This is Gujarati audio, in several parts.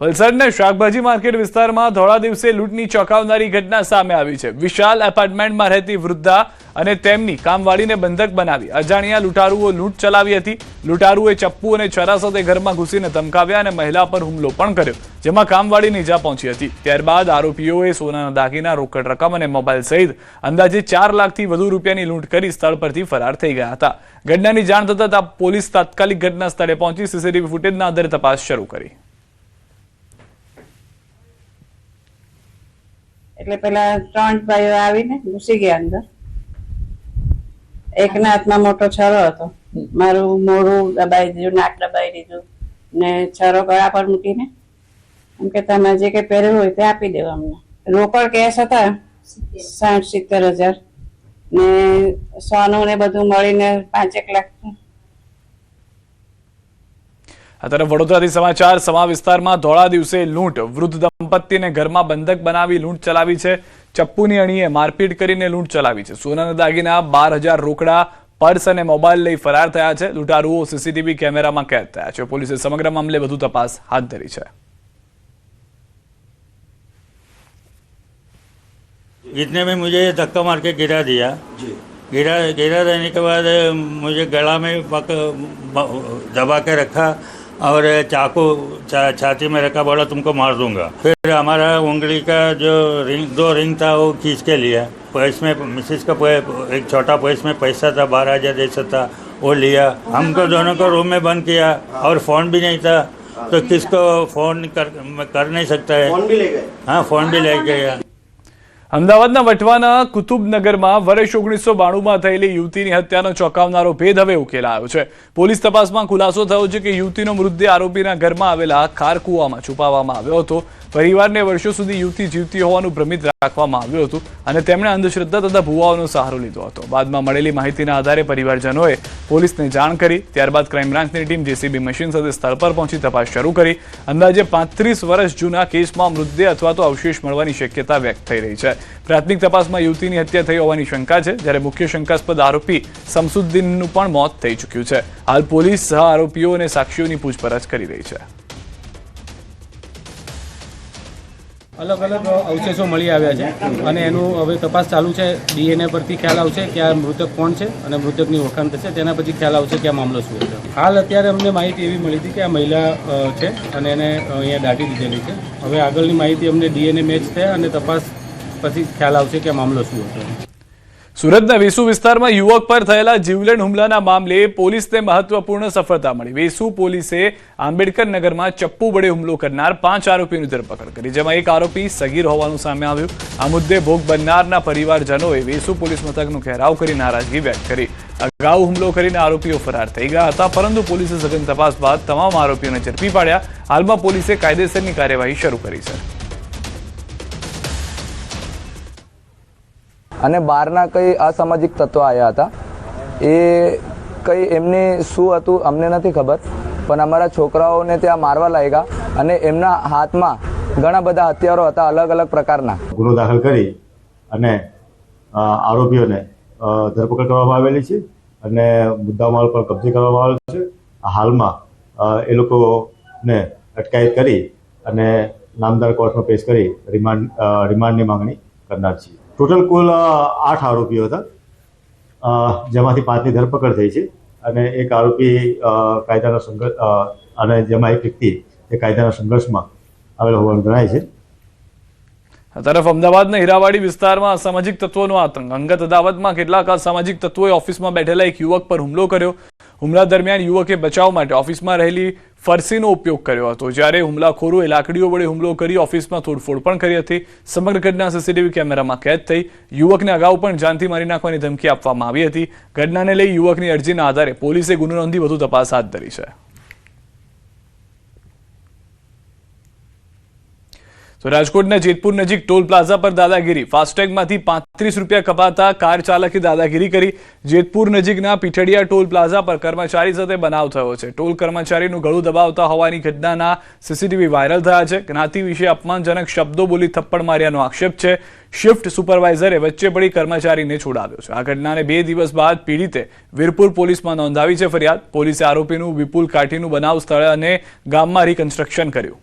વલસાડના શાકભાજી માર્કેટ વિસ્તારમાં ધોળા દિવસે લૂંટની ચોંકાવનારી ઘટના સામે આવી છે। વિશાલ એપાર્ટમેન્ટમાં રહેતી વૃદ્ધા અને તેમની કામવાળીને બંધક બનાવી અજાણ્યા લૂંટારુઓ લૂંટ ચલાવી હતી। લૂંટારુઓએ ચપ્પુ અને છરા સાથે ઘરમાં ઘૂસીને ધમકાવ્યા અને મહિલા પર હુમલો પણ કર્યો, જેમાં કામવાળીને ઈજા પહોંચી હતી। ત્યારબાદ આરોપીઓએ સોનાના દાગીના, રોકડ રકમ અને મોબાઈલ સહિત અંદાજે 4 લાખથી વધુ રૂપિયાની લૂંટ કરી સ્થળ પરથી ફરાર થઈ ગયા હતા। ઘટનાની જાણ થતાં પોલીસ તાત્કાલિક ઘટના સ્થળે પહોંચી સીસીટીવી ફૂટેજના આધારે તપાસ શરૂ કરી। એટલે પેલા 3 ભાઈઓ આવીને ઘૂસી ગયા અંદર। એકના હાથમાં મોટો છરો હતો, મારું મોઢું દબાઈ દીધું, નાક દબાઈ દીધું ને છરો ગળા પર મૂકીને એમ કે તમે જે કંઈ પહેર્યું હોય તે આપી દેવા અમને। રોકડ કેશ હતા 60-70 હજાર ને સોનું ને બધું મળીને 5-1 લાખ। આ તરફ વડોદરાથી સમાચાર। સમા વિસ્તારમાં ધોળા દિવસે લૂંટ, વૃદ્ધ દંપતીને ઘરમાં બંધક બનાવી લૂંટ ચલાવી છે। ચપ્પુની અણીએ મારપીટ કરીને લૂંટ ચલાવી છે। સોનાના દાગીના, 12,000 રોકડા, પર્સ અને મોબાઈલ લઈ ફરાર થયા છે। લૂંટારુઓ સીસીટીવી કેમેરામાં કેદ થયા છે। પોલીસે સમગ્ર મામલે વધુ તપાસ હાથ ધરી છે। इतने में मुझे धक्का मार के गिरा दिया। गिरा देने के बाद मुझे गला में दबा के रखा और चाकू छाती में रखा, बोला तुमको मार दूंगा। फिर हमारा उंगली का जो दो रिंग था वो खींच के लिया। पर्स में मिसेस का एक छोटा पर्स में पैसा था, 12,000 जैसा था, वो लिया। हमको दोनों को रूम में बंद किया और फ़ोन भी नहीं था, तो किसको फ़ोन कर नहीं सकता है। फ़ोन भी ले गए? हाँ, फ़ोन भी ले गया। અમદાવાદના વટવાના કુતુબનગરમાં વર્ષ 1992માં થયેલી યુવતીની હત્યાનો ચોંકાવનારો ભેદ હવે ઉકેલાયો છે। પોલીસ તપાસમાં ખુલાસો થયો છે કે યુવતીનો મૃતદેહ આરોપીના ઘરમાં આવેલા ખારકુવામાં છુપાવવામાં આવ્યો હતો। પરિવારને વર્ષો સુધી યુવતી જીવતી હોવાનું ભ્રમિત રાખવામાં આવ્યું હતું અને તેમણે અંધશ્રદ્ધા તથા ભુવાઓનો સહારો લીધો હતો। બાદમાં મળેલી માહિતીના આધારે પરિવારજનોએ પોલીસને જાણ કરી। ત્યારબાદ ક્રાઇમ બ્રાન્ચની ટીમ જેસીબી મશીન સાથે સ્થળ પર પહોંચી તપાસ શરૂ કરી। અંદાજે 35 વર્ષ જૂના કેસમાં મૃતદેહ અથવા તો અવશેષ મળવાની શક્યતા વ્યક્ત થઈ રહી છે। પ્રાથમિક તપાસમાં યુવતીની હત્યા થઈ હોવાની શંકા છે, જ્યારે મુખ્ય શંકાસ્પદ આરોપી શમસુદ્દીનનું પણ મોત થઈ ચૂક્યું છે। હાલ પોલીસ સહ આરોપીઓ અને સાક્ષીઓની પૂછપરછ કરી રહી છે। અલગ અલગ અવશેષો મળી આવ્યા છે અને એનું હવે તપાસ ચાલુ છે। ડીએનએ પરથી ખ્યાલ આવશે કે આ મૃતક કોણ છે અને મૃતકની ઓળખાણ થશે, તેના પછી ખ્યાલ આવશે કે આ મામલો શું છે। હાલ અત્યારે અમને માહિતી એવી મળી હતી કે આ મહિલા છે અને એને અહીંયા દાટી દીધેલી છે। હવે આગળની માહિતી અમને ડીએનએ મેચ થયા અને તપાસ પછી ખ્યાલ આવશે કે આ મામલો શું હતો। સુરતના વેસુ વિસ્તારમાં યુવક પર થયેલા જીવલેણ હુમલાના મામલે પોલીસને મહત્વપૂર્ણ સફળતા મળી। વેસુ પોલીસે આંબેડકર નગરમાં ચપ્પુ વડે હુમલો કરનાર 5 આરોપીની ધરપકડ કરી, જેમાં એક આરોપી સગીર હોવાનું સામે આવ્યું। આ મુદ્દે ભોગ બનનારના પરિવારજનોએ વેસુ પોલીસ મથકનો ઘેરાવ કરી નારાજગી વ્યક્ત કરી। અગાઉ હુમલો કરીને આરોપીઓ ફરાર થઈ ગયા હતા, પરંતુ પોલીસે સઘન તપાસ બાદ તમામ આરોપીઓને ઝડપી પાડ્યા। હાલમાં પોલીસે કાયદેસરની કાર્યવાહી શરૂ કરી છે। અને બહારના કંઈ અસામાજિક તત્વો આવ્યા હતા, એ કંઈ એમને શું હતું અમને નથી ખબર, પણ અમારા છોકરાઓને ત્યાં મારવા લાગ્યા અને એમના હાથમાં ઘણા બધા હથિયારો હતા, અલગ અલગ પ્રકારના। ગુનો દાખલ કરી અને આરોપીઓને ધરપકડ કરવામાં આવેલી છે અને મુદ્દામાલ પર કબજે કરવામાં આવેલો છે। હાલમાં એ લોકોને અટકાયત કરી અને નામદાર કોર્ટમાં પેશ કરી રિમાન્ડની માંગણી કરનાર છીએ। ટોટલ કુલ 8 આરોપીઓ હતા, જેમાંથી 5ની ધરપકડ થઈ છે અને એક આરોપી કાયદાના સંઘર્ષ અને જેમાં એક વ્યક્તિ એ કાયદાના સંઘર્ષમાં આવેલો હોવાનું જણાય છે। આ તરફ અમદાવાદના હીરાવાડી વિસ્તારમાં અસામાજિક તત્વોનો આતંક। અંગત અદાવતમાં કેટલાક અસામાજિક તત્વોએ ઓફિસમાં બેઠેલા એક યુવક પર હુમલો કર્યો। હુમલા દરમિયાન યુવકે બચાવ માટે ઓફિસમાં રહેલી ફરસીનો ઉપયોગ કર્યો હતો, જ્યારે હુમલાખોરોએ લાકડીઓ વડે હુમલો કરી ઓફિસમાં તોડફોડ પણ કરી હતી। સમગ્ર ઘટના સીસીટીવી કેમેરામાં કેદ થઈ। યુવકને અગાઉ પણ જાનથી મારી નાખવાની ધમકી આપવામાં આવી હતી। ઘટનાને લઈ યુવકની અરજીના આધારે પોલીસે ગુનો નોંધી વધુ તપાસ હાથ ધરી છે। તો રાજકોટના જેતપુર નજીક ટોલ પ્લાઝા પર દાદાગીરી। ફાસ્ટેગમાંથી 35 રૂપિયા કપાતા કાર ચાલકે દાદાગીરી કરી। જેતપુર નજીકના પીઠડિયા ટોલ પ્લાઝા પર કર્મચારી સાથે બનાવ થયો છે। ટોલ કર્મચારીનું ગળું દબાવતા હોવાની ઘટનાના સીસીટીવી વાયરલ થયા છે। જ્ઞાતિ વિશે અપમાનજનક શબ્દો બોલી થપ્પડ માર્યાનો આક્ષેપ છે। શિફ્ટ સુપરવાઇઝરે વચ્ચે પડી કર્મચારીને છોડાવ્યો છે। આ ઘટનાને 2 દિવસ બાદ પીડિતે વીરપુર પોલીસમાં નોંધાવી છે ફરિયાદ। પોલીસે આરોપીનું વિપુલ કાઠીનું બનાવ સ્થળે અને ગામમાં રિકન્સ્ટ્રક્શન કર્યું।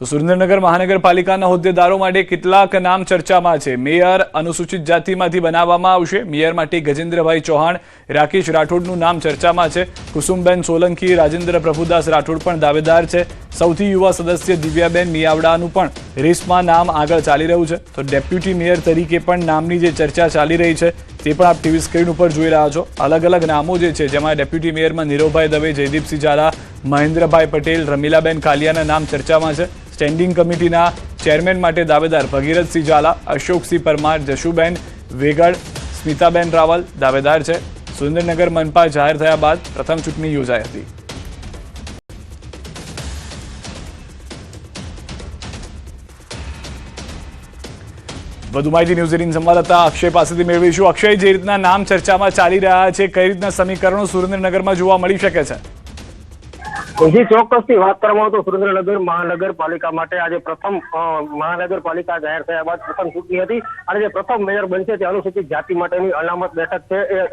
તો સુરેન્દ્રનગર મહાનગરપાલિકાના હોદ્દેદારો માટે કેટલાક નામ ચર્ચામાં છે. મેયર અનુસૂચિત જાતિમાંથી બનાવવામાં આવશે. મેયર માટે ગજેન્દ્રભાઈ ચૌહાણ, રાકેશ રાઠોડનું નામ ચર્ચામાં છે. કુસુમબેન સોલંકી, રાજેન્દ્ર પ્રભુદાસ રાઠોડ પણ દાવેદાર છે. સૌથી યુવા સદસ્ય દિવ્યાબેન મિયાવડાનું પણ રેસમાં નામ આગળ ચાલી રહ્યું છે. તો ડેપ્યુટી મેયર તરીકે પણ નામની જે ચર્ચા ચાલી રહી છે તે પણ આપ ટીવી સ્ક્રીન ઉપર જોઈ રહ્યા છો. અલગ અલગ નામો જે છે, જેમાં ડેપ્યુટી મેયરમાં નીરવભાઈ દવે, જયદીપસિંહ ઝાલા, મહેન્દ્રભાઈ પટેલ, રમીલાબેન કાલિયાના નામ ચર્ચામાં છે. સ્ટેન્ડિંગ કમિટીના ચેરમેન માટે દાવેદાર ભગીરથસિંહ ઝાલા, અશોકસિંહ પરમાર, જશુબેન વેગડ, સ્મિતાબેન રાવલ દાવેદાર છે. સુરેન્દ્રનગર મનપા જાહેર થયા બાદ પ્રથમ ચૂંટણી યોજાઈ હતી. વધુ માહિતી ન્યૂઝ 18 સંવાદદાતા અક્ષય પાસેથી મેળવીશું. અક્ષય, જે રીતના નામ ચર્ચામાં ચાલી રહ્યા છે, કઈ રીતના સમીકરણો સુરેન્દ્રનગરમાં જોવા મળી શકે છે? જી, ચોક્કસથી વાત કરવામાં આવે તો સુરેન્દ્રનગર મહાનગરપાલિકા માટે આજે પ્રથમ મહાનગરપાલિકા જાહેર થયા બાદ પ્રથમ ચૂંટણી હતી અને જે પ્રથમ મેયર બનશે તે અનુસૂચિત જાતિ માટેની અનામત બેઠક છે એ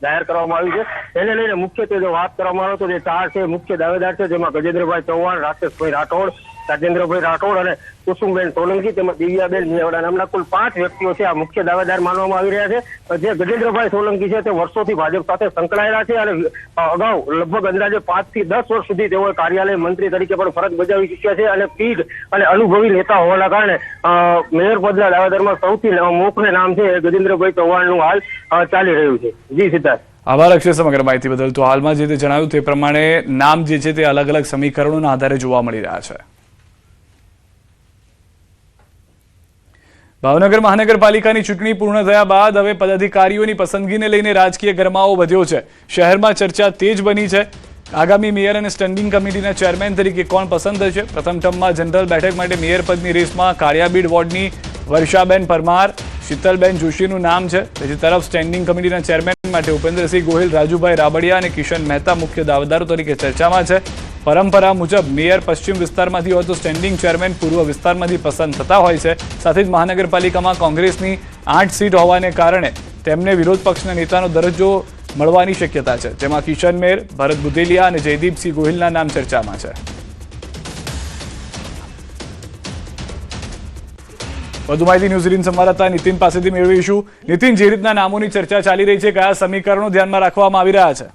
જાહેર કરવામાં આવી છે. તેને લઈને મુખ્યત્વે જો વાત કરવામાં આવે તો જે 4 છે મુખ્ય દાવેદાર છે, જેમાં ગજેન્દ્રભાઈ ચૌહાણ, રાકેશભાઈ રાઠોડ, રાજેન્દ્રભાઈ રાઠોડ અને કુસુમબેન સોલંકી તેમજ દિવ્યાબેન મિયાવડા નામના કુલ 5 વ્યક્તિઓ છે આ મુખ્ય દાવેદાર માનવામાં આવી રહ્યા છે. જે ગજેન્દ્રભાઈ સોલંકી છે તે વર્ષોથી ભાજપ સાથે સંકળાયેલા છે અને અગાઉ લગભગ અંદાજે 5 થી 10 વર્ષ સુધી તેઓ કાર્યાલય મંત્રી તરીકે પણ ફરજ બજાવી ચૂક્યા છે અને પીઢ અને અનુભવી નેતા હોવાના કારણે મેયર પદના દાવેદારમાં સૌથી મોખરે નામ છે એ ગજેન્દ્રભાઈ ચૌહાણનું હાલ ચાલી રહ્યું છે. જી સિદ્ધાર્થ. આભાર અક્ષય સમગ્ર માહિતી બદલ. તો હાલમાં જે તે જણાવ્યું તે પ્રમાણે નામ જે છે તે અલગ અલગ સમીકરણોના આધારે જોવા મળી રહ્યા છે. ભાવનગર મહાનગરપાલિકાની ચૂંટણી પૂર્ણ થયા બાદ હવે પદાધિકારીઓની પસંદગીને લઈને રાજકીય ગરમાવો વધ્યો છે. શહેરમાં ચર્ચા તેજ બની છે. આગામી મેયર અને સ્ટેન્ડિંગ કમિટીના ચેરમેન તરીકે કોણ પસંદ થશે? પ્રથમ ટર્મમાં જનરલ બેઠક માટે મેયર પદની રેસમાં કાળિયાબીડ વોર્ડની વર્ષાબેન પરમાર, શીતલબેન જોશીનું નામ છે. બીજી તરફ સ્ટેન્ડિંગ કમિટીના ચેરમેન માટે ઉપેન્દ્રસિંહ ગોહિલ, રાજુભાઈ રાબડિયા અને કિશન મહેતા મુખ્ય દાવેદારો તરીકે ચર્ચામાં છે. પરંપરા મુજબ મેયર પશ્ચિમ વિસ્તારમાંથી હોય તો સ્ટેન્ડિંગ ચેરમેન પૂર્વ વિસ્તારમાંથી પસંદ થતા હોય છે. સાથે જ મહાનગરપાલિકામાં કોંગ્રેસની 8 સીટ હોવાને કારણે તેમને વિરોધ પક્ષના નેતાનો દરજ્જો મળવાની શક્યતા છે, જેમાં કિશન મેર, ભરત બુદેલિયા અને જયદીપસિંહ ગોહિલના નામ ચર્ચામાં છે. વધુ માહિતી ન્યૂઝ 18 સંવાદદાતા નીતિન પાસેથી મેળવીશું. નીતિન, જે રીતના નામોની ચર્ચા ચાલી રહી છે, કયા સમીકરણો ધ્યાનમાં રાખવામાં આવી રહ્યા છે?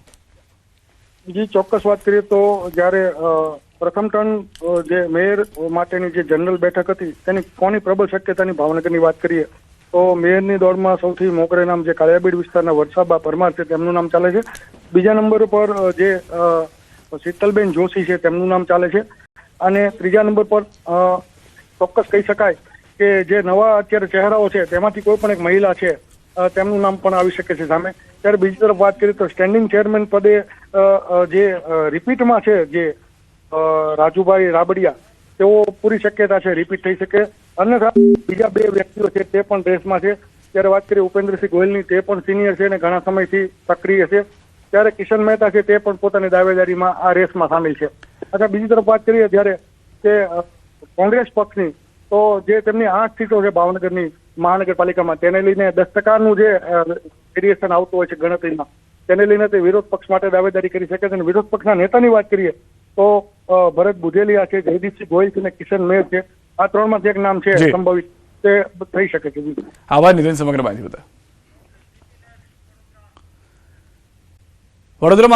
જી, ચોક્કસ વાત કરીએ તો જ્યારે પ્રથમ ટર્મ જે મેયર માટેની જે જનરલ બેઠક હતી તેની કોની પ્રબળ શક્યતાની ભાવનગરની વાત કરીએ તો મેયરની દોડમાં સૌથી મોખરે નામ જે કાળિયાબીડ વિસ્તારના વર્ષાબા પરમાર છે તેમનું નામ ચાલે છે. બીજા નંબર પર જે શીતલબેન જોશી છે તેમનું નામ ચાલે છે અને ત્રીજા નંબર પર ચોક્કસ કહી શકાય કે જે નવા અત્યારે ચહેરાઓ છે તેમાંથી કોઈ પણ એક મહિલા છે તેમનું નામ પણ આવી શકે છે સામે. ત્યારે બીજી તરફ વાત કરીએ તો સ્ટેન્ડિંગ ચેરમેન પદે જે રિપીટમાં છે જે રાજુભાઈ રાબડિયા તેઓ પૂરી શક્યતા છે રિપીટ થઈ શકે. અન્યથા બીજા 2 વ્યક્તિઓ છે તે પણ રેસમાં છે. ત્યારે વાત કરીએ ઉપેન્દ્રસિંહ ગોયલની, તે પણ સિનિયર છે અને ઘણા સમયથી સક્રિય છે. ત્યારે કિશન મહેતા છે તે પણ પોતાની દાવેદારીમાં આ રેસમાં સામેલ છે. અચ્છા, બીજી તરફ વાત કરીએ જ્યારે કે કોંગ્રેસ પક્ષની તો જે તેમની 8 સીટો છે ભાવનગરની મહાનગરપાલિકામાં તેને લઈને 10%નું જે વેરિએશન આવતું હોય છે ગણતરીમાં, તેને લઈને તે વિરોધ પક્ષ માટે દાવેદારી કરી શકે છે. અને વિરોધ પક્ષના નેતાની વાત કરીએ તો ભરત બુધેલિયા છે, જયદીપસિંહ ગોહિલ છે અને કિશન મેર છે. આ 3માંથી એક નામ છે સંભવિત તે થઈ શકે છે. આભાર નિતિન સમગ્ર માહિતી બદલ. વડોદરામાં